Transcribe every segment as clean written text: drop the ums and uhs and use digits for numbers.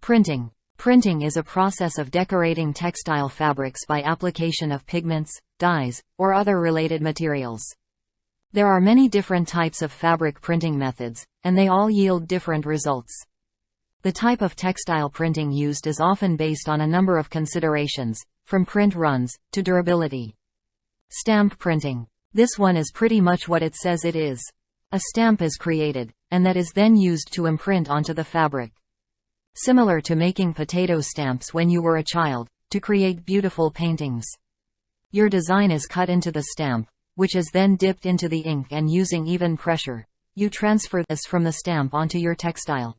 Printing. Printing is a process of decorating textile fabrics by application of pigments, dyes, or other related materials. There are many different types of fabric printing methods, and they all yield different results. The type of textile printing used is often based on a number of considerations, from print runs to durability. Stamp printing. This one is pretty much what it says it is. A stamp is created, and that is then used to imprint onto the fabric. Similar to making potato stamps when you were a child, to create beautiful paintings. Your design is cut into the stamp, which is then dipped into the ink, and using even pressure, you transfer this from the stamp onto your textile.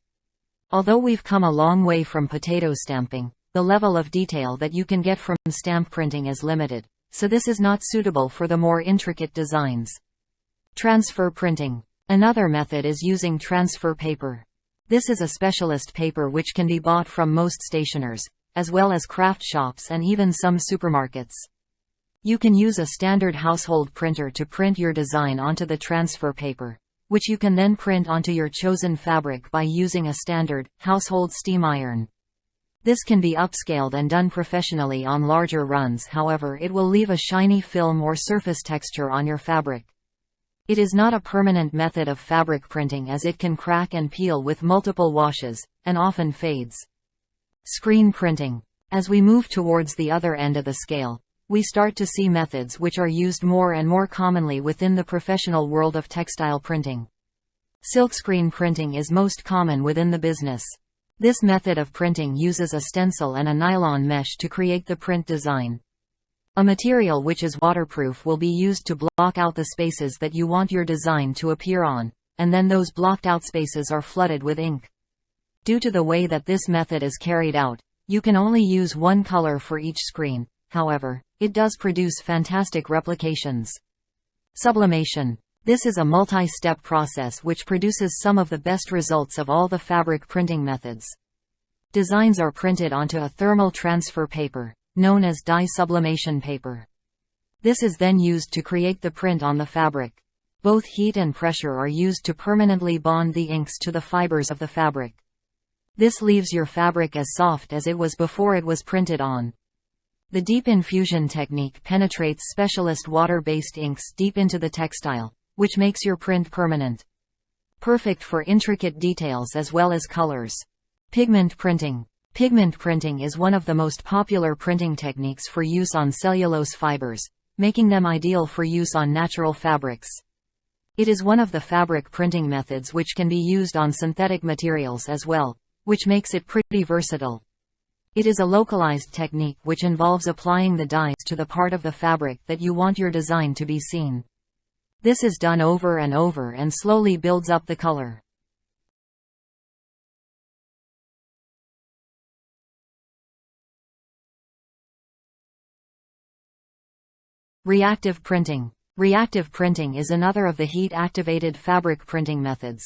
Although we've come a long way from potato stamping, the level of detail that you can get from stamp printing is limited, so this is not suitable for the more intricate designs. Transfer printing. Another method is using transfer paper. This is a specialist paper which can be bought from most stationers, as well as craft shops and even some supermarkets. You can use a standard household printer to print your design onto the transfer paper, which you can then print onto your chosen fabric by using a standard, household steam iron. This can be upscaled and done professionally on larger runs, however it will leave a shiny film or surface texture on your fabric. It is not a permanent method of fabric printing as it can crack and peel with multiple washes, and often fades. Screen printing. As we move towards the other end of the scale, we start to see methods which are used more and more commonly within the professional world of textile printing. Silkscreen printing is most common within the business. This method of printing uses a stencil and a nylon mesh to create the print design. A material which is waterproof will be used to block out the spaces that you want your design to appear on, and then those blocked out spaces are flooded with ink. Due to the way that this method is carried out, you can only use one color for each screen, however, it does produce fantastic replications. Sublimation. This is a multi-step process which produces some of the best results of all the fabric printing methods. Designs are printed onto a thermal transfer paper, known as dye sublimation paper. This is then used to create the print on the fabric. Both heat and pressure are used to permanently bond the inks to the fibers of the fabric. This leaves your fabric as soft as it was before it was printed on. The deep infusion technique penetrates specialist water-based inks deep into the textile, which makes your print permanent. Perfect for intricate details as well as colors. Pigment printing. Pigment printing is one of the most popular printing techniques for use on cellulose fibers, making them ideal for use on natural fabrics. It is one of the fabric printing methods which can be used on synthetic materials as well, which makes it pretty versatile. It is a localized technique which involves applying the dyes to the part of the fabric that you want your design to be seen. This is done over and over and slowly builds up the color. Reactive printing. Reactive printing is another of the heat-activated fabric printing methods.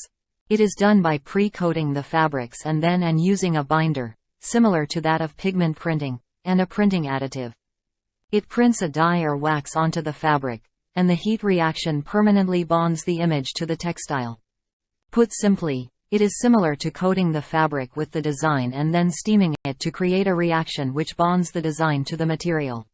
It is done by pre-coating the fabrics and then using a binder, similar to that of pigment printing, and a printing additive. It prints a dye or wax onto the fabric, and the heat reaction permanently bonds the image to the textile. Put simply, it is similar to coating the fabric with the design and then steaming it to create a reaction which bonds the design to the material.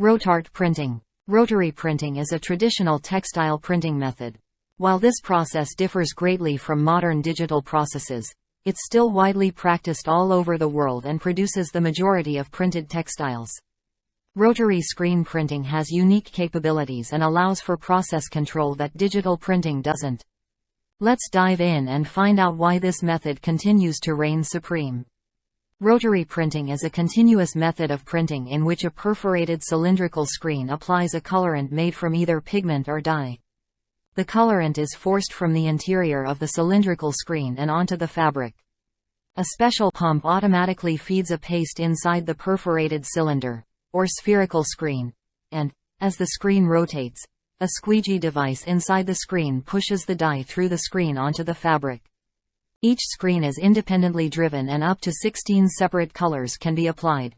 Rotary printing. Rotary printing is a traditional textile printing method. While this process differs greatly from modern digital processes, it's still widely practiced all over the world and produces the majority of printed textiles. Rotary screen printing has unique capabilities and allows for process control that digital printing doesn't. Let's dive in and find out why this method continues to reign supreme. Rotary printing is a continuous method of printing in which a perforated cylindrical screen applies a colorant made from either pigment or dye. The colorant is forced from the interior of the cylindrical screen and onto the fabric. A special pump automatically feeds a paste inside the perforated cylinder, or spherical screen, and, as the screen rotates, a squeegee device inside the screen pushes the dye through the screen onto the fabric. Each screen is independently driven and up to 16 separate colors can be applied.